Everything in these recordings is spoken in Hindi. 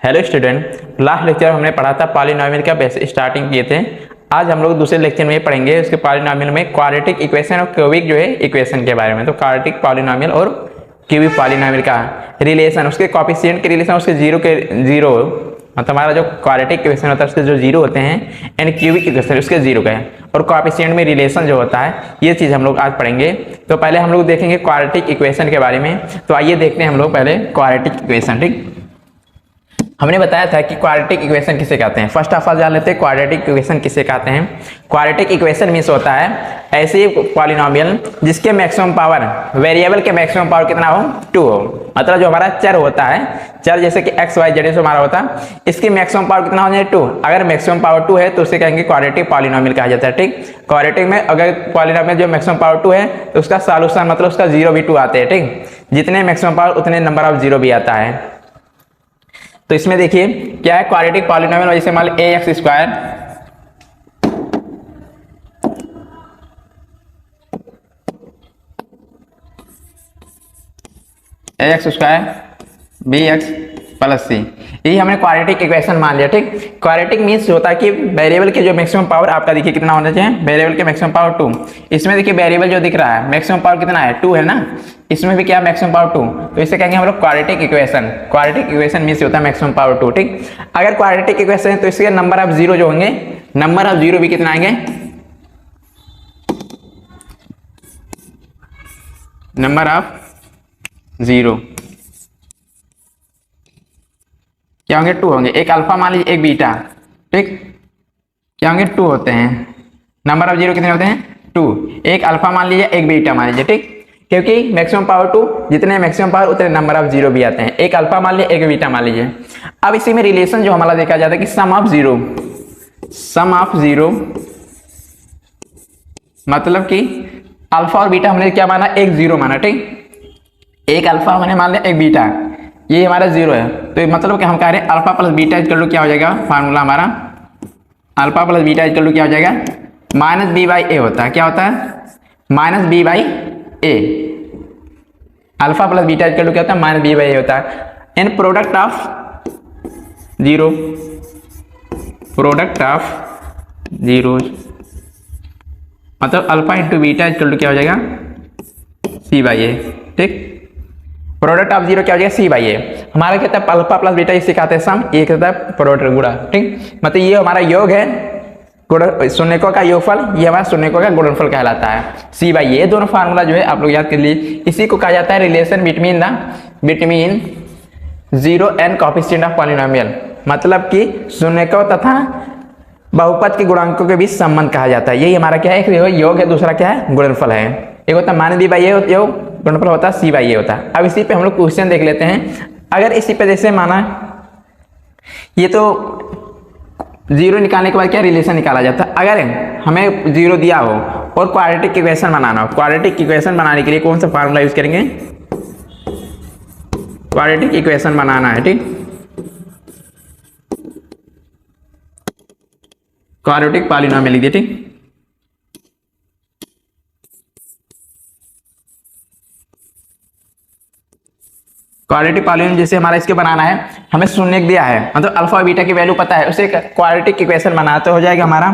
हेलो स्टूडेंट, लास्ट लेक्चर हमने पढ़ा था पॉलिनोमियल का बेसिक स्टार्टिंग किए थे। आज हम लोग दूसरे लेक्चर में पढ़ेंगे उसके पॉलिनोमियल में क्वाड्रेटिक इक्वेशन और क्यूबिक जो है इक्वेशन के बारे में। तो क्वाड्रेटिक पॉलिनोमियल और क्यूबिक पॉलिनोमियल का रिलेशन, उसके कोएफिशिएंट के रिलेशन, उसके जीरो मतलब हमारा जो क्वाड्रेटिक इक्वेशन होता है उसके जो जीरो होते हैं एंड क्यूबिक इक्वेशन उसके जीरो का है, और कोएफिशिएंट में रिलेशन जो होता है ये चीज़ हम लोग आज पढ़ेंगे। तो पहले हम लोग देखेंगे क्वाड्रेटिक इक्वेशन के बारे में। तो आइए देखते हैं हम लोग पहले क्वाड्रेटिक इक्वेशन। ठीक, हमने बताया था कि क्वाड्रेटिक इक्वेशन किसे कहते हैं। फर्स्ट ऑफ ऑल जान लेते हैं क्वाड्रेटिक इक्वेशन किसे कहते हैं। क्वाड्रेटिक इक्वेशन मींस होता है ऐसे पॉलिनोमियल जिसके मैक्सिमम पावर, वेरिएबल के मैक्सिमम पावर कितना हो, 2 हो। मतलब जो हमारा चर होता है, चर जैसे कि एक्स वाई जेड हमारा होता है, इसकी मैक्सिमम पावर कितना हो जाए 2। अगर मैक्सिमम पावर 2 है तो उसे कहेंगे क्वाड्रेटिक पॉलिनोमियल कहा जाता है। ठीक, क्वाड्रेटिक में अगर पॉलिनोमियल जो मैक्सिमम पावर 2 है तो उसका सॉल्यूशन मतलब उसका जीरो भी 2 आते हैं। ठीक, जितने मैक्सिमम पावर उतने नंबर ऑफ जीरो भी आता है। तो इसमें देखिए क्या है क्वाड्रेटिक पॉलिनोमियल, जैसे मान लो ax स्क्वायर bx प्लस सी, यही हमने क्वाड्रेटिक इक्वेशन मान लिया। ठीक, क्वाड्रेटिक मीन्स होता है कि वेरिएबल के जो मैक्सिमम पावर आपका देखिए कितना होना चाहिए, वेरिएबल के मैक्सिमम पावर 2। इसमें देखिए वेरिएबल जो दिख रहा है मैक्सिमम पावर कितना है, 2 है ना, इसमें भी क्या मैक्सिमम पावर 2, तो इसे कहेंगे हम लोग quadratic equation. Quadratic equation means होता है मैक्सिमम पावर 2। ठीक, अगर क्वाड्रेटिक इक्वेशन है तो इसके नंबर ऑफ जीरो जो होंगे, नंबर ऑफ जीरो भी कितना आएंगे, नंबर ऑफ जीरो क्या होंगे, 2 होंगे। एक अल्फा मान लीजिए, एक बीटा। ठीक, क्या होंगे, 2 होते हैं। नंबर ऑफ जीरो कितने होते हैं, 2। एक अल्फा मान लीजिए, एक बीटा मान लीजिए। ठीक, क्योंकि मैक्सिमम पावर 2, जितने मैक्सिमम पावर उतने नंबर ऑफ जीरो भी आते हैं। एक अल्फा मान लीजिए, एक बीटा मान लीजिए। अब इसी में रिलेशन जो हमारा देखा जाता है कि सम ऑफ जीरो मतलब कि अल्फा और बीटा हमने क्या माना, एक जीरो माना। ठीक, एक अल्फा हमने मान लिया, एक बीटा, ये हमारा जीरो है। तो मतलब कि हम कह रहे हैं alpha plus beta equal to क्या हो जाएगा, फार्मूला हमारा alpha plus beta equal to क्या हो जाएगा, माइनस बी बाई ए होता है। क्या होता है, minus B by A. Alpha plus beta equal to क्या होता है, माइनस बी बाई ए होता है। In product of zero, product of zero मतलब alpha into beta equal to क्या हो जाएगा, सी बाई ए। ठीक, प्रोडक्ट ऑफ जीरो क्या हो जाएगा, सी बाई ए। हमारा क्या था, अल्फा प्लस बीटा इसे कहते हैं सम, ये कहता है प्रोडक्ट गुणा। ठीक, मतलब ये हमारा योग है, शून्यकों का योगफल, ये हमारा शून्यकों का गुणनफल कहलाता है, सी बाई ए। दोनों फार्मूला जो है आप लोग याद कर लीजिए। इसी को कहा जाता है relation between zero and coefficient of polynomial, मतलब कि शून्यकों तथा बहुपद के गुणांकों के बीच संबंध कहा जाता है। यही हमारा क्या है, एक योग है, दूसरा क्या है, गुणनफल है। एक होता है माइनस बी बाई ए योग, गुणनफल होता है सी बाई ए होता है। अब इसी पे हम लोग क्वेश्चन देख लेते हैं। अगर इसी पे जैसे माना ये तो जीरो निकालने के बाद क्या रिलेशन निकाला जाता है। अगर हमें जीरो दिया हो और क्वाड्रेटिक इक्वेशन बनाना हो, क्वाड्रेटिक इक्वेशन बनाने के लिए कौन सा फार्मूला यूज करेंगे, क्वाड्रेटिक इक्वेशन बनाना है। ठीक, क्वाड्रेटिक पॉलिनोमियल लिख दिए। ठीक, क्वाड्रेटिक पॉलिनोमियल जैसे हमारा इसके बनाना है, हमें शून्य दिया है, मतलब अल्फा और बीटा की वैल्यू पता है, उसे क्वाड्रेटिक इक्वेशन बनाते हो जाएगा हमारा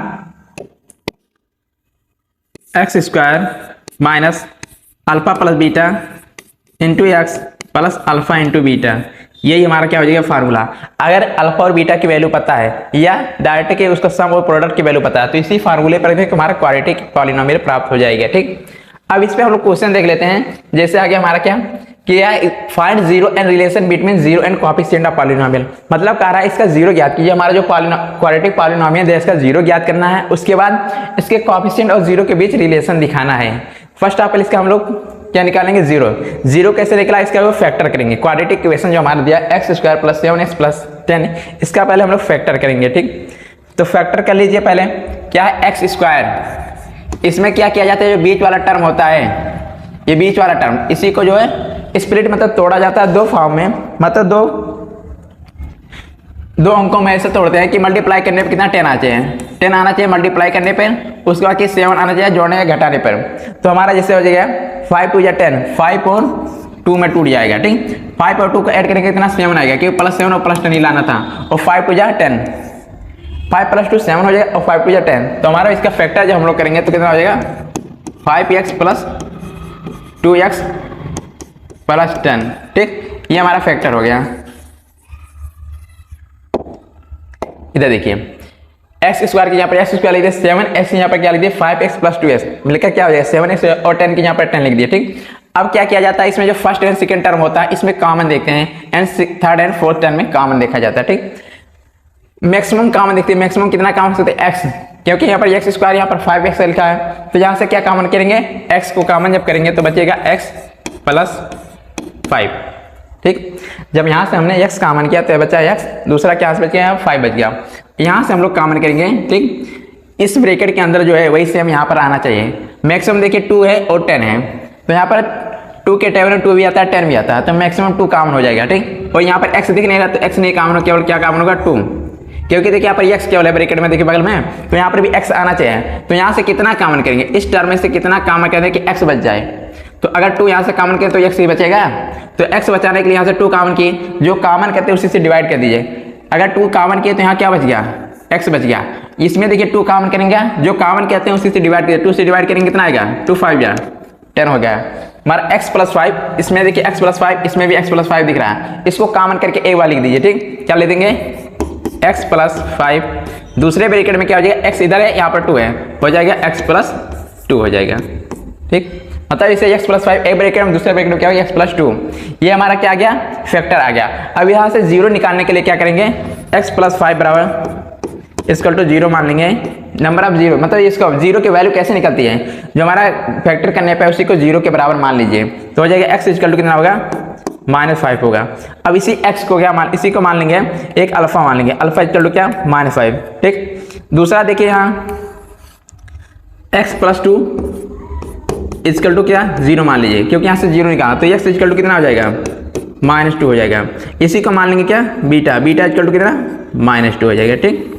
x square minus alpha plus beta into x plus alpha into beta. यही हमारा क्या हो जाएगा फार्मूला। अगर अल्फा और बीटा की वैल्यू पता है या डायरेक्ट के उसका सम और प्रोडक्ट की वैल्यू पता है तो इसी फार्मूले पर हमारा क्वाड्रेटिक पॉलिनोमियल प्राप्त हो जाएगा। ठीक, अब इस पे हम लोग क्वेश्चन देख लेते हैं। जैसे आ गया हमारा क्या find zero and relation between zero and coefficient of polynomial, मतलब कह रहा है इसका जीरो ज्ञात कीजिए। हमारा जो क्वाड्रेटिक पॉलिनोमियल है इसका जीरो ज्ञात करना है, उसके बाद इसके कोएफिशिएंट और जीरो के बीच रिलेशन दिखाना है। फर्स्ट ऑफ ऑल इसका हम लोग क्या निकालेंगे, जीरो। जीरो कैसे निकला, इसका वो फैक्टर करेंगे। क्वाड्रेटिक इक्वेशन जो हमारा दिया x square plus 7x plus 10, इसका पहले हम लोग फैक्टर करेंगे। ठीक, तो फैक्टर कर लीजिए पहले। क्या है, एक्स स्क्वायर, इसमें क्या किया जाता है, जो बीच वाला टर्म होता है, ये बीच वाला टर्म, इसी को जो है स्प्लिट मतलब तोड़ा जाता है दो फॉर्म में, मतलब दो अंकों में ऐसे तोड़ते हैं कि मल्टीप्लाई करने पर कितना 10 आना चाहिए, 10 आना चाहिए मल्टीप्लाई करने पर, उसके बाद कि 7 आना चाहिए जोड़ने या घटाने पर। तो हमारा जैसे हो जाएगा 5 2 या 10, 5 और 2 में 2 आएगा, ठीक। 5 और 2 को ऐड करेंगे कितना 7 आएगा, क्योंकि +7 और +10 ही लाना था, और 5 2 जा 10, 5 + 2 7 हो जाएगा, और 5 2 जा 10। तो हमारा इसका फैक्टर जब हम लोग करेंगे तो कितना हो जाएगा 5x + 2x + 10, ठीक। ये हमारा फैक्टर हो गया। इधर देखिए एक्स स्क्वायर के यहाँ पर एक्स स्क्वायर लिख दिया 7x, यहाँ पर क्या लिख दिया 5x + 2x, मिलकर क्या हो जाएगा 7x और 10 के यहाँ पर 10 लिख दिया, ठीक। अब क्या किया जाता है, इसमें जो फर्स्ट एंड सेकंड टर्म होता है इसमें कॉमन देखते हैं, and third and fourth term में कॉमन देखा जाता है, ठीक। मैक्सिमम कॉमन देखते हैं, मैक्सिमम कितना कॉमन सकते हैं x, क्योंकि यहाँ पर x स्क्वायर यहाँ पर 5x लिखा है, तो यहाँ से क्या कॉमन करेंगे x को कॉमन जब करेंगे तो बचेगा x + 5, ठीक। जब यहाँ से हमने x कॉमन किया तो बचा x, दूसरा क्या बच गया 5 बच गया। यहाँ से हम लोग कॉमन करेंगे, ठीक। इस ब्रैकेट के अंदर जो है वही सेम यहाँ पर आना चाहिए। मैक्सिमम देखिए 2 है और 10 है, तो यहाँ पर 2 के टेबल में 2 भी आता है 10 भी आता है, तो मैक्सिमम 2 कॉमन हो जाएगा, ठीक। और यहाँ पर x दिख नहीं रहा तो x नहीं कॉमन हो, केवल क्या कॉमन होगा 2, क्योंकि देखिए यहाँ पर x केवल है ब्रैकेट में देखिए बगल में, तो यहाँ पर भी x आना चाहिए। तो यहाँ से कितना कॉमन करेंगे, इस टर्म में से कितना कॉमन करेंगे कि x बच जाए, तो अगर 2 यहाँ से कॉमन करें तो x ही बचेगा, तो x बचाने के लिए यहाँ से 2 कॉमन किए, जो कॉमन करते हैं उसी से डिवाइड कर दीजिए। अगर 2 कॉमन किए तो यहाँ क्या बच गया x बच गया। इसमें देखिए 2 कॉमन करेंगे, जो कॉमन कहते हैं उसी से डिवाइड करिए, 2 से डिवाइड करेंगे कितना आएगा 2 5 या 10 हो गया हमारा x + 5, इसमें देखिए x + 5, इसमें भी x + 5 दिख रहा है, इसको कॉमन करके एक बार लिख दीजिए, ठीक। क्या ले देंगे x + 5, दूसरे ब्रैकेट में क्या हो जाएगा x इधर है यहाँ पर 2 है, हो जाएगा x + 2 हो जाएगा, ठीक। मतलब इसे x + 5 एक ब्रैकेट में, दूसरे ब्रैकेट में क्या होगा x + 2, ये हमारा क्या आ गया फैक्टर आ गया। अब यहाँ से 0 निकालने के लिए क्या करेंगे, x + 5 बराबर = 0 मान लेंगे, नंबर ऑफ 0, मतलब इसको 0 की वैल्यू कैसे निकलती है, जो हमारा फैक्टर करने पे उसी को 0 के बराबर मान लीजिए, तो हो जाएगा x = कितना होगा -5 होगा। अब इसी x को क्या मान, इसी को मान लेंगे एक अल्फा मान लेंगे, अल्फा = क्या -5, ठीक। दूसरा देखिए यहाँ x + 2 = क्या 0 मान लीजिए, क्योंकि यहाँ से 0 निकाला तो x = कितना हो जाएगा -2 हो जाएगा। इसी को मान लेंगे क्या बीटा, बीटा = कितना -2 हो जाएगा, ठीक।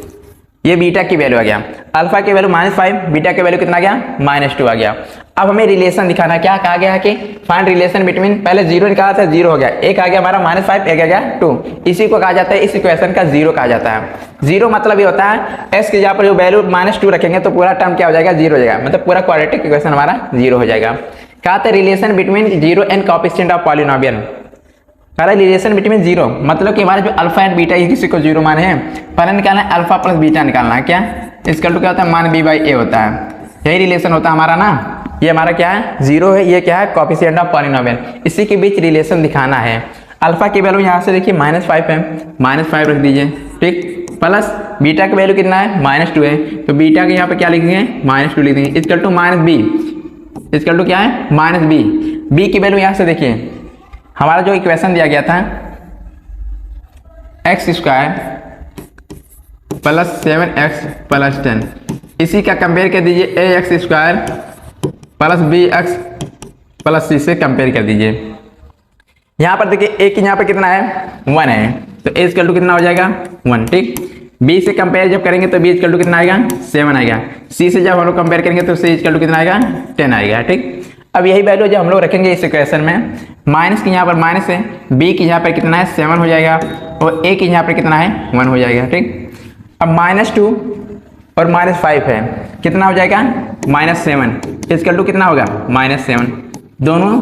ये बीटा की वैल्यू आ गया, अल्फा की वैल्यू -5, बीटा की वैल्यू कितना आ गया -2 आ गया। अब हमें रिलेशन दिखाना, क्या कहा गया है कि फाइंड रिलेशन बिटवीन, पहले 0 निकाला था 0 हो गया, एक आ गया हमारा -5, एक आ गया 2, इसी को कहा जाता है, इस इक्वेशन का 0 कहा जाता है। 0 मतलब ये होता है s के जहाँ पर जो वैल्यू -2 रखेंगे तो पूरा टर्म क्या हो जाएगा 0 हो जाएगा, मतलब पूरा क्वाड्रेटिक इक्वेशन हमारा 0 हो जाएगा। कहा था relation between 0 and coefficient of polynomial, relation between 0 मतलब कि हमारे जो अल्फा एंड बीटा ये किसी को 0 माने हैं, पहले निकालना है अल्फा + बीटा निकालना है, क्या = क्या होता है मान b/a होता है, यही रिलेशन होता है हमारा ना। ये हमारा क्या है 0 है, ये क्या है कोएफिशिएंट ऑफ पॉलिनोमियल, इसी के बीच रिलेशन दिखाना है। अल्फा की वैल्यू यहाँ से देखिए -5 है, -5 रख दीजिए, ठीक, प्लस बीटा की वैल्यू कितना है -2 है, तो बीटा के यहाँ पे क्या लिखेंगे -2 लिख देंगे, = -b, क्या है -b, b की वैल्यू यहाँ से देखिए हमारा जो इक्वेशन दिया गया था x² + 7x + 10, इसी का कंपेयर कर दीजिए ax² + bx + c से कंपेयर कर दीजिए। यहाँ पर देखिए a की यहाँ पर कितना है 1 है, तो a = कितना हो जाएगा 1, ठीक। b से कंपेयर जब करेंगे तो b = कितना आएगा 7 आएगा, c से जब हम लोग कंपेयर करेंगे तो c = कितना आएगा 10 आएगा, ठीक। अब यही वैल्यू जब हम लोग रखेंगे इस इक्वेशन में, माइनस की यहाँ पर माइनस है, b की यहाँ पर कितना है 7 हो जाएगा, और a की यहाँ पर कितना है 1 हो जाएगा, ठीक। अब -2 और -5 है, कितना हो जाएगा -7, इसका टू कितना होगा -7, दोनों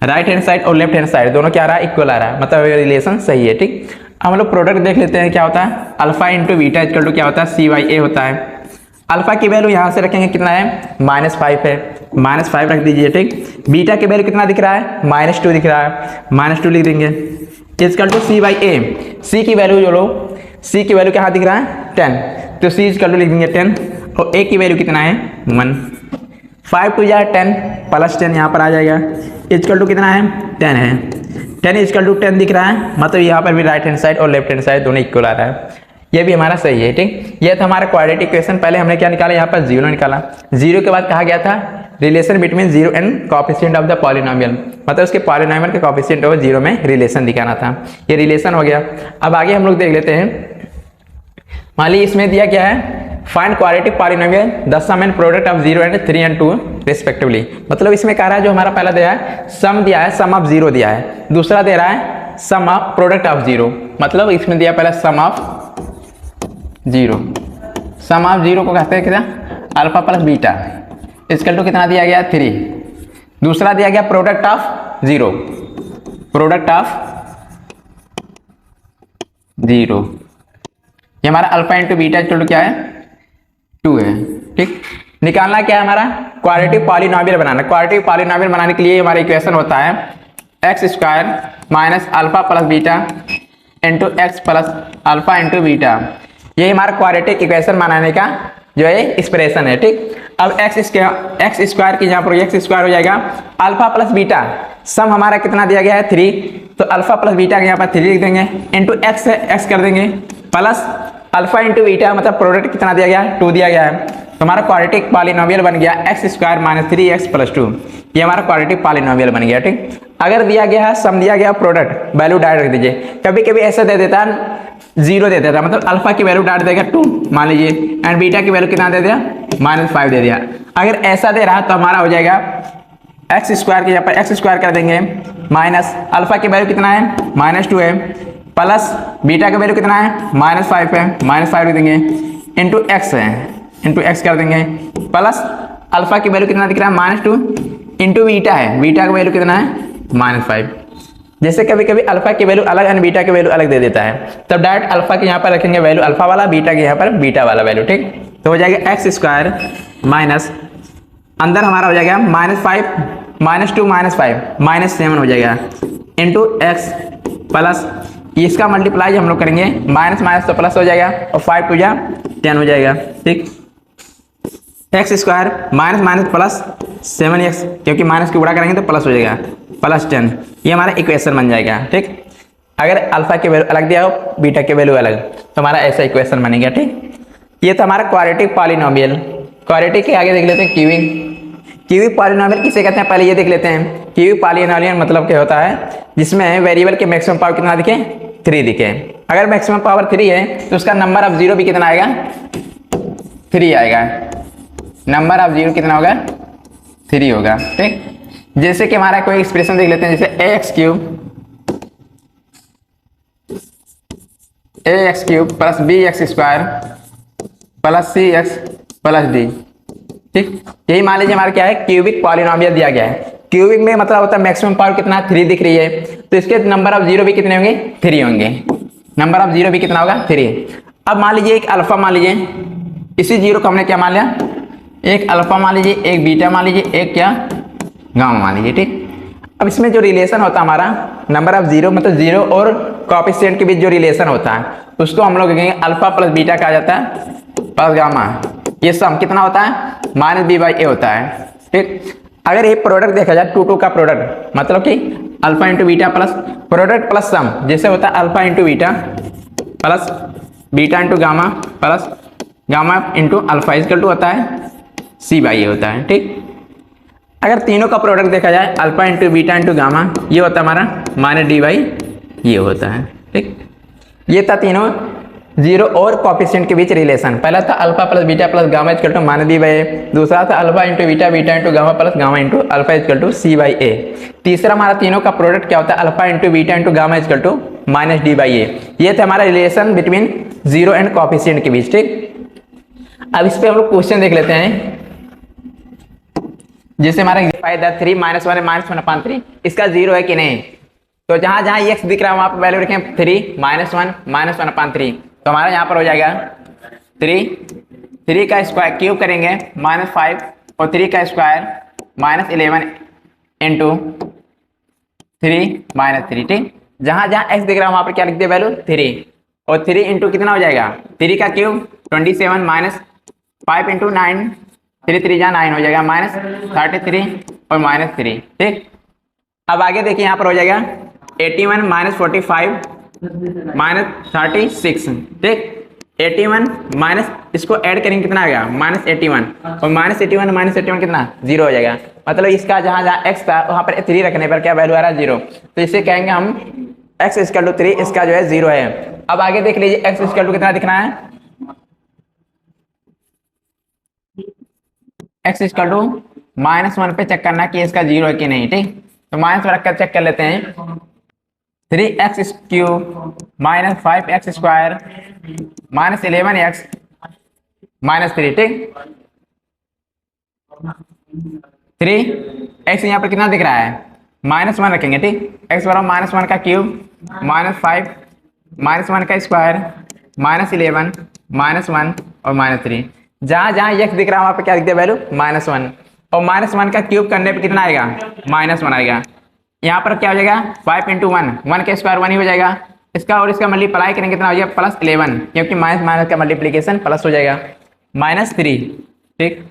राइट हैंड साइड और लेफ्ट हैंड साइड दोनों क्या आ रहा है इक्वल आ रहा है, मतलब रिलेशन सही है, ठीक। अब हम लोग प्रोडक्ट देख लेते हैं क्या होता है, alpha into beta equal to क्या होता है C/A होता है। अल्फा की वैल्यू यहाँ से रखेंगे कितना है -5 है, -5 रख दीजिए, ठीक। बीटा की वैल्यू कितना दिख रहा है -2 दिख रहा है, -2 लिख देंगे इक्वल टू C/A। C की वैल्यू जो लो, C की वैल्यू क्या दिख रहा है 10, तो C इक्वल टू लिख देंगे 10, और A की वैल्यू कितना है 1, 5 2 10 प्लस 10 यहाँ पर आ जाएगा, इक्वल टू कितना है 10 है, 10 इक्वल टू 10 दिख रहा है, मतलब यहाँ पर भी राइट हैंड साइड और लेफ्ट हैंड साइड दोनों इक्वल आ रहा है, ये भी हमारा सही है, ठीक। ये था हमारा क्वाड्रेटिक इक्वेशन। पहले हमने क्या निकाला, यहाँ पर 0 निकाला, 0 के बाद कहा गया था relation between 0 and coefficient of the polynomial, मतलब उसके पॉलिनोमियल के कोएफिशिएंट और 0 में रिलेशन दिखाना था, ये रिलेशन हो गया। अब आगे हम लोग देख लेते हैं, मान लीजिए इसमें दिया क्या है find quadratic polynomial the sum and product of 0 and 3 and 2 respectively. मतलब इसमें कह रहा है जो हमारा पहला दिया है सम दिया है, सम ऑफ 0 दिया है, दूसरा दे रहा है सम ऑफ प्रोडक्ट ऑफ 0। मतलब इसमें दिया पहला सम ऑफ 0, सम ऑफ 0 को कहते हैं कितना alpha plus beta equal to कितना दिया गया 3। दूसरा दिया गया प्रोडक्ट ऑफ 0, प्रोडक्ट ऑफ 0 ये हमारा alpha into beta equal to क्या है 2 है। ठीक, निकालना क्या है हमारा क्वाड्रेटिक पॉलिनोमियल बनाना। क्वाड्रेटिक पॉलिनोमियल बनाने के लिए हमारा इक्वेशन होता है x square minus alpha plus beta into x plus alpha into beta. ये हमारा क्वाड्रेटिक इक्वेशन बनाने का जो है एक्सप्रेशन है। ठीक, अब एक्स स्क्वायर की यहाँ पर एक्स स्क्वायर हो जाएगा अल्फा प्लस बीटा, सम हमारा कितना दिया गया है 3, तो अल्फा प्लस बीटा के यहाँ पर 3 लिख देंगे इंटू एक्स है एक्स कर देंगे प्लस अल्फा इंटू बीटा मतलब प्रोडक्ट कितना दिया गया है 2 दिया गया है। तो हमारा क्वाड्रेटिक पॉलिनोमियल बन गया x square minus 3x plus 2, ये हमारा क्वाड्रेटिक पॉलिनोमियल बन गया। ठीक, अगर दिया गया है सम दिया गया प्रोडक्ट वैल्यू डायरेक्ट रख दीजिए। कभी कभी ऐसा दे देता है 0 दे देता है, मतलब अल्फा की वैल्यू डाल देगा 2 मान लीजिए एंड बीटा की वैल्यू कितना दे दिया -5 दे दिया। अगर ऐसा दे रहा तो हमारा हो जाएगा एक्स स्क्वायर के यहाँ पर एक्स स्क्वायर कर देंगे माइनस अल्फा की वैल्यू कितना है -2 है प्लस बीटा का वैल्यू कितना है -5 है, -5 लिख देंगे इंटू एक्स है इंटू एक्स कर देंगे प्लस अल्फा की वैल्यू कितना दिख रहा है -2 इंटू बीटा है, बीटा का वैल्यू कितना है -5। जैसे कभी कभी अल्फा की वैल्यू अलग एंड बीटा की वैल्यू अलग दे देता है, तब डायरेक्ट अल्फा के यहाँ पर रखेंगे वैल्यू अल्फा वाला, बीटा के यहाँ पर बीटा वाला वैल्यू। ठीक, तो हो जाएगा एक्स स्क्वायर माइनस अंदर हमारा हो जाएगा -5 -2 -5 -7 हो जाएगा इंटू एक्स प्लस इसका मल्टीप्लाई हम लोग करेंगे माइनस माइनस तो प्लस हो जाएगा और 5 टू जा 10 हो जाएगा। ठीक, x square minus minus plus 7x क्योंकि माइनस की गुणा करेंगे तो प्लस हो जाएगा प्लस 10, ये हमारा इक्वेशन बन जाएगा। ठीक, अगर अल्फा की वैल्यू अलग दिया हो बीटा की वैल्यू अलग तो हमारा ऐसा इक्वेशन बनेगा। ठीक, ये तो हमारा क्वाड्रेटिक पॉलिनोमियल। क्वाड्रेटिक के आगे देख लेते हैं क्यूबिक पॉलिनोमियल किसे कहते हैं पहले ये देख लेते हैं। क्यूबिक पॉलिनोमियल मतलब क्या होता है जिसमें वेरिएबल के मैक्सिमम पावर कितना दिखे 3 दिखे। अगर मैक्सिमम पावर 3 है तो उसका नंबर ऑफ 0 भी कितना आएगा 3 आएगा, नंबर ऑफ 0 कितना होगा 3 होगा। ठीक, जैसे कि हमारा कोई एक्सप्रेशन देख लेते हैं जैसे ax cube plus bx square plus cx plus d। ठीक, यही मान लीजिए हमारा क्या है क्यूबिक पॉलिनोमियल दिया गया है। क्यूबिक में मतलब होता है मैक्सिमम पावर कितना 3 दिख रही है तो इसके नंबर ऑफ 0 भी कितने होंगे 3 होंगे, नंबर ऑफ 0 भी कितना होगा 3। अब मान लीजिए एक अल्फा मान लीजिए, इसी 0 को हमने क्या मान लिया एक अल्फा मान लीजिए, एक बीटा मान लीजिए, एक क्या गामा मान लीजिए। ठीक, अब इसमें जो रिलेशन होता है हमारा नंबर ऑफ 0 मतलब 0 और कोएफिशिएंट के बीच जो रिलेशन होता है उसको हम लोग कहेंगे अल्फा प्लस बीटा कहा जाता है प्लस गामा। ये सम कितना होता है -b/a होता है। ठीक, अगर ये प्रोडक्ट देखा जाए 2 का प्रोडक्ट मतलब कि alpha into beta plus product plus sum जैसे होता है alpha into beta plus beta into gamma plus gamma into alpha equal to होता है c/a होता है। ठीक, अगर तीनों का प्रोडक्ट देखा जाए alpha into beta into gamma ये होता है हमारा -d/a होता है। ठीक, ये था तीनों 0 और कोएफिशिएंट के बीच रिलेशन। पहला था alpha plus beta plus gamma equal to -b/a, दूसरा था alpha into beta beta into gamma plus gamma into alpha equal to c/a, तीसरा हमारा तीनों का प्रोडक्ट क्या होता है alpha into beta into gamma equal to -d/a। ये था हमारा रिलेशन बिटवीन 0 एंड कोएफिशिएंट के बीच। ठीक, अब इस पे हम लोग क्वेश्चन देख लेते हैं जैसे हमारा 3 -1 -1/3 इसका 0 है कि नहीं, तो जहां जहां x दिख रहा है वहां पर वैल्यू रखें 3 -1 -1/3, तो हमारा यहाँ पर हो जाएगा 3 का स्क्वायर क्यूब करेंगे -5 और 3 का स्क्वायर -11 इंटू 3 -3। ठीक, जहां जहां x दिख रहा है वहां पर क्या लिख दिया वैल्यू 3 और 3 इंटू कितना हो जाएगा 3 का क्यूब 27 माइनस 5 इंटू 9 3 3 जा 9 हो जाएगा -33 और -3। ठीक, अब आगे देखिए यहाँ पर हो जाएगा 81 -45 -36। ठीक, 81 माइनस इसको ऐड करेंगे कितना आएगा -81 और -81 कितना 0 हो जाएगा। मतलब इसका जहाँ जहाँ x था वहाँ पर 3 रखने पर क्या वैल्यू आ रहा है 0, तो इसे कहेंगे हम x = 3, इसका जो है 0 है। अब आगे देख लीजिए x = कितना दिखना है एक्स इक्वल टू -1 पे चेक करना कि इसका 0 है कि नहीं। ठीक, तो माइनस रख कर चेक कर लेते हैं। 3x³ minus 5x² minus 11x minus 3। ठीक, 3x यहाँ पर कितना दिख रहा है, -1 रखेंगे। ठीक, x बराबर -1 का क्यूब माइनस 5 -1 का स्क्वायर माइनस 11 -1 और -3। जहाँ जहाँ x दिख रहा है वहाँ पे क्या दिख दिया वैल्यू -1, और -1 का क्यूब करने पे कितना आएगा -1 आएगा। यहाँ पर क्या हो जाएगा 5 × 1 का स्क्वायर 1 ही हो जाएगा। इसका और इसका मल्टीप्लाई करेंगे कितना हो जाएगा +11, क्योंकि माइनस माइनस का मल्टीप्लीकेशन प्लस हो जाएगा -3। ठीक,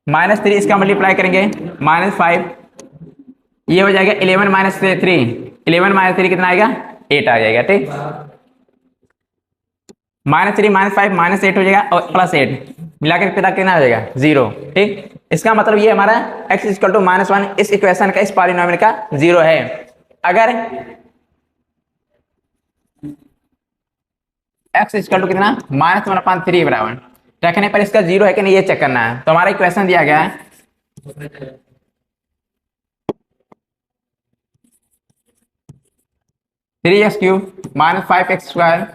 -3 इसका मल्टीप्लाई करेंगे -5, ये हो जाएगा 11 - 3, 11 - 3 कितना आएगा 8 आ जाएगा। ठीक, -3 -5 -8 हो जाएगा और +8 मिलाकर पिता कितना हो जाएगा 0। ठीक, इसका मतलब ये हमारा x इक्वल टू -1 इस इक्वेशन का, इस पॉलिनोमियल का 0 है। अगर x इक्वल टू कितना -1/3 बराबर रखने पर इसका 0 है कि नहीं ये चेक करना है। तो हमारा इक्वेशन दिया गया है 3x³ - 5x²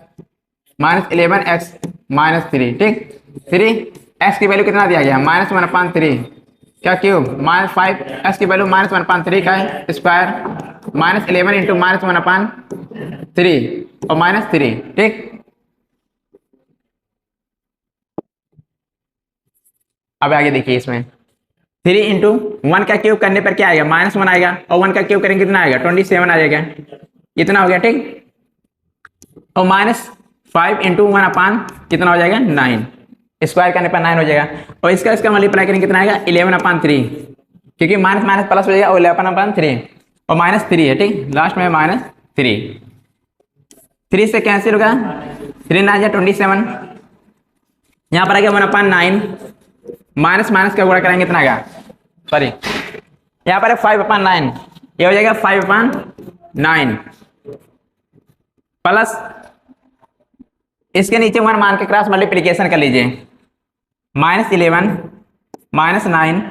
- 11x - 3। ठीक, 3x की वैल्यू कितना दिया गया -1/3 क्या क्यूब -5x की वैल्यू -1/3 का स्क्वायर -11 × -1/3 और -3। ठीक, अब आगे देखिए इसमें 3 × 1 का क्यूब करने पर क्या आएगा -1 आएगा, और 1 का क्यूब करेंगे कितना आएगा 27 आ जाएगा, इतना हो गया। ठीक, और -5 × 1 कितना हो जाएगा 9, स्क्वायर करने पर 9 हो जाएगा, और इसका मल्टीप्लाई करेंगे कितना आएगा 11/3, क्योंकि माइनस माइनस प्लस हो जाएगा और 11/3 और -3 है। ठीक, लास्ट में -3, 3 से कैंसिल होगा 3 9 27, यहाँ पर आ गया 1/9, माइनस माइनस का गुणा करेंगे कितना आएगा सॉरी यहाँ पर 5/9, ये हो जाएगा 5/9 प्लस इसके नीचे 1 मान के क्रॉस मल्टीप्लीकेशन कर लीजिए -11 -9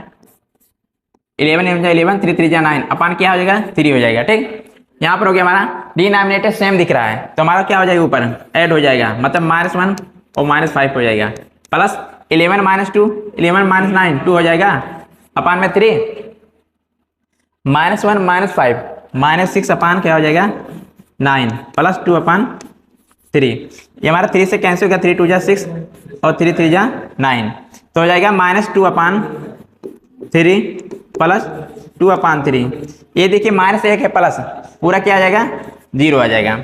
11 3 3 9 अपान क्या हो जाएगा 3 हो जाएगा। ठीक, यहाँ पर हो गया हमारा डिनोमिनेटर सेम दिख रहा है, तो हमारा क्या हो जाएगा ऊपर ऐड हो जाएगा, मतलब -1 और -5 हो जाएगा, प्लस 11 - 2 11 - 9 2 हो जाएगा, अपान में 3 -1 -5 -6 अपान क्या हो जाएगा 9 प्लस 2/3। ये हमारा 3 से कैंसिल होगा, 3 2 6 और 3 3 9, तो हो जाएगा -2/3 प्लस 2/3। ये देखिए -1 है प्लस पूरा क्या आ जाएगा 0 आ जाएगा।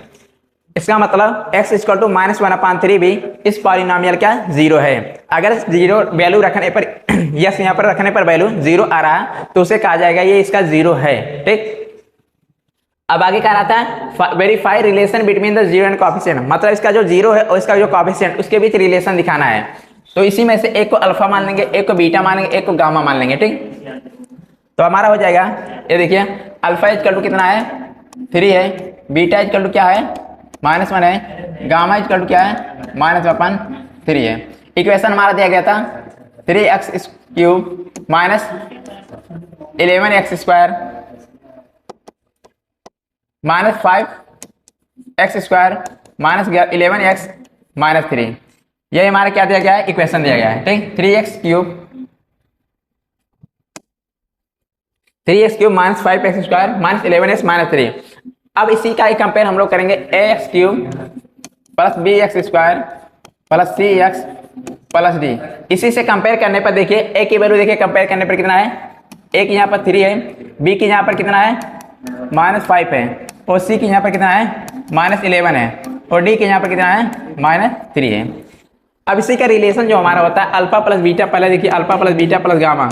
इसका मतलब x इक्वल टू -1/3 भी इस पॉलिनोमियल का 0 है। अगर 0 वैल्यू रखने पर यस यहाँ पर रखने पर वैल्यू 0 आ रहा है तो उसे कहा जाएगा ये इसका 0 है। ठीक, अब आगे क्या आता है verify relation between the 0 and coefficient, मतलब इसका जो 0 है और इसका जो कोएफिशिएंट उसके बीच रिलेशन दिखाना है। तो इसी में से एक को अल्फा मान लेंगे, एक को बीटा मान लेंगे, एक को गामा मान लेंगे। ठीक, तो हमारा हो जाएगा ये देखिए अल्फा इक्वल टू कितना है 3 है, बीटा इक्वल टू क्या है -1 है, गामा इक्वल टू क्या है -1/3 है। इक्वेशन हमारा दिया गया था 3x³ - 11x² -5x² -11x -3, ये हमारा क्या दिया गया है इक्वेशन दिया गया है। ठीक, 3x³ -5x² -11x -3। अब इसी का ही कंपेयर हम लोग करेंगे ax³ + bx² + cx + d। इसी से कंपेयर करने पर देखिए a की वैल्यू देखिए कंपेयर करने पर कितना है, a की यहाँ पर 3 है, b की यहाँ पर कितना है -5 है, और c की यहाँ पर कितना है -11 है, और d के यहाँ पर कितना है -3 है। अब इसी का रिलेशन जो हमारा होता है अल्फा प्लस बीटा, पहले देखिए alpha plus beta plus gamma,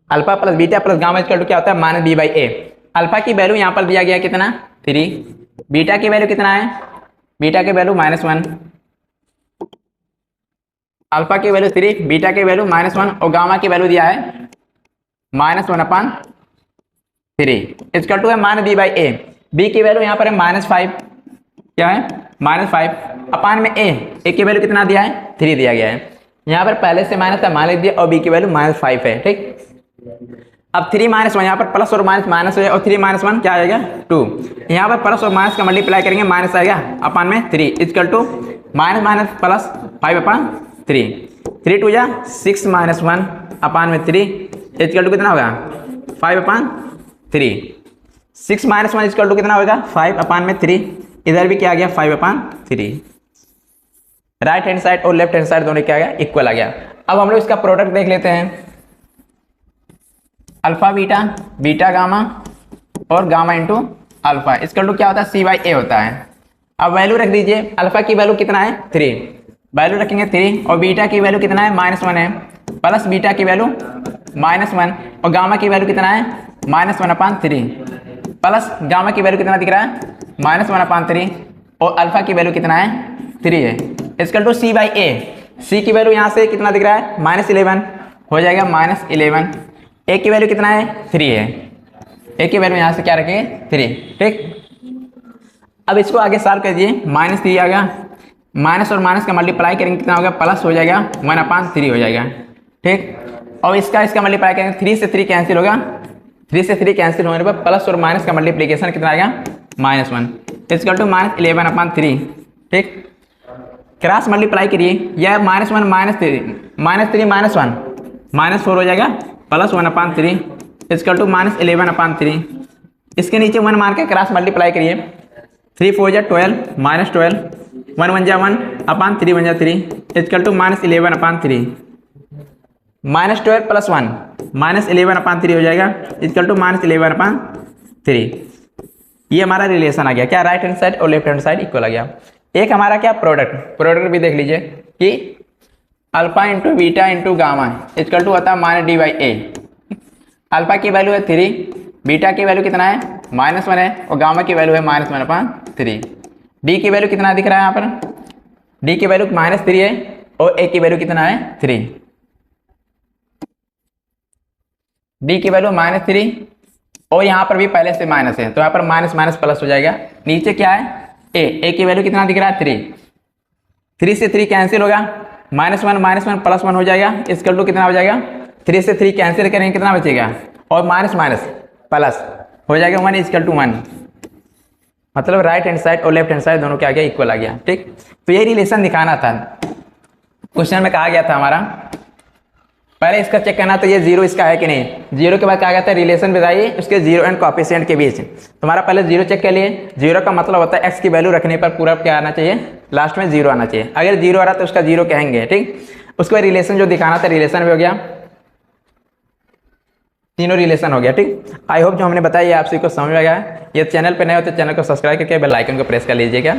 alpha plus beta plus gamma equal to क्या होता है -b/a। अल्फा की वैल्यू यहाँ पर दिया गया कितना 3, बीटा की वैल्यू कितना है, बीटा की वैल्यू -1, अल्फा की वैल्यू 3, बीटा की वैल्यू -1 और गामा की वैल्यू दिया है -1/3 इक्वल टू है -b/a। b की वैल्यू यहाँ पर है -5, क्या है -5 अपान में ए की वैल्यू कितना दिया है 3 दिया गया है। यहाँ पर पहले से माइनस था मान लिख दिया और बी की वैल्यू -5 है। ठीक, अब 3 -1 यहाँ पर प्लस और माइनस माइनस है और 3 -1 क्या आएगा 2। यहाँ पर प्लस और माइनस का मल्टीप्लाई करेंगे माइनस आएगा अपान में 3 equal to minus minus plus 5 अपान 3 3 2 जा 6 -1 अपान में 3 इक्वल टू कितना होगा 5 अपान 3 6 -1 इक्वल टू कितना होगा 5 अपान में 3। इधर भी क्या आ गया 5 अपान 3। राइट हैंड साइड और लेफ्ट हैंड साइड दोनों क्या आ गया इक्वल आ गया। अब हम लोग इसका प्रोडक्ट देख लेते हैं। अल्फा बीटा बीटा गामा और गामा इंटू अल्फा इसका टू क्या होता है C/A होता है। अब वैल्यू रख दीजिए। अल्फा की वैल्यू कितना है 3 वैल्यू रखेंगे 3 और बीटा की वैल्यू कितना है -1 है प्लस बीटा की वैल्यू -1 और गामा की वैल्यू कितना है -1 अपान 3 प्लस गामा की वैल्यू कितना दिख रहा है -1 अपान 3 और अल्फा की वैल्यू कितना है 3 है। इसका टू C/A सी की वैल्यू यहाँ से कितना दिख रहा है -11 हो जाएगा -11। ए की वैल्यू कितना है 3 है। ए की वैल्यू यहाँ से क्या रखेंगे 3। ठीक, अब इसको आगे सॉल्व कर दीजिए। -3 आ गया माइनस और माइनस का मल्टीप्लाई करेंगे कितना होगा प्लस हो जाएगा 1 अपान 3 हो जाएगा। ठीक, और इसका मल्टीप्लाई करेंगे 3 से 3 कैंसिल होगा 3 से 3 कैंसिल होने पर प्लस और माइनस का मल्टीप्लीकेशन कितना आएगा -1 इक्वल टू -11 अपान 3। ठीक, क्रॉस मल्टीप्लाई करिए यह -1 -3 -1 -4 हो जाएगा प्लस 1 अपान 3 इक्वल टू -11 अपान 3। इसके नीचे 1 मार के क्रॉस मल्टीप्लाई करिए 3 4 जा 12 -12 1 1 जा 1 अपान 3 1 जा 3 इक्वल टू -11 अपान 3 -12 प्लस 1 -11 अपान 3 हो जाएगा इक्वल टू -11 अपान 3। ये हमारा रिलेशन आ गया क्या राइट हैंड साइड और लेफ्ट हैंड साइड इक्वल आ गया। एक हमारा क्या प्रोडक्ट भी देख लीजिए कि alpha into beta into gamma equal to होता है -D/A। अल्फा की वैल्यू है 3 बीटा की वैल्यू कितना है -1 है और गामा की वैल्यू है -1 अपान 3। डी की वैल्यू कितना दिख रहा है यहाँ पर डी की वैल्यू -3 है और ए की वैल्यू कितना है 3। डी की वैल्यू -3 और यहाँ पर भी पहले से माइनस है तो यहाँ पर माइनस माइनस प्लस हो जाएगा। नीचे क्या है ए की वैल्यू कितना दिख रहा है 3 से 3 कैंसिल होगा -1 प्लस 1 हो जाएगा इसका टू कितना हो जाएगा 3 से 3 कैंसिल करेंगे कितना बचेगा और माइनस माइनस प्लस हो जाएगा 1 इक्वल टू 1 मतलब राइट हैंड साइड और लेफ्ट हैंड साइड दोनों क्या आ गया इक्वल आ गया। ठीक, तो ये रिलेशन दिखाना था क्वेश्चन में कहा गया था हमारा। पहले इसका चेक करना तो ये 0 इसका है कि नहीं। 0 के बाद कहा गया था रिलेशन बताइए उसके 0 एंड कोएफिशिएंट के बीच। तुम्हारा पहले 0 चेक कर लिए 0 का मतलब होता है x की वैल्यू रखने पर पूरा क्या आना चाहिए लास्ट में 0 आना चाहिए। अगर 0 आ रहा तो उसका 0 कहेंगे। ठीक, उसके बाद रिलेशन जो दिखाना था रिलेशन भी हो गया तीनों रिलेशन हो गया। ठीक, आई होप जो हमने बताया आपसे को समझ में आ गया। ये चैनल पे नए हो तो चैनल को सब्सक्राइब करके बेल आइकन को प्रेस कर लीजिएगा।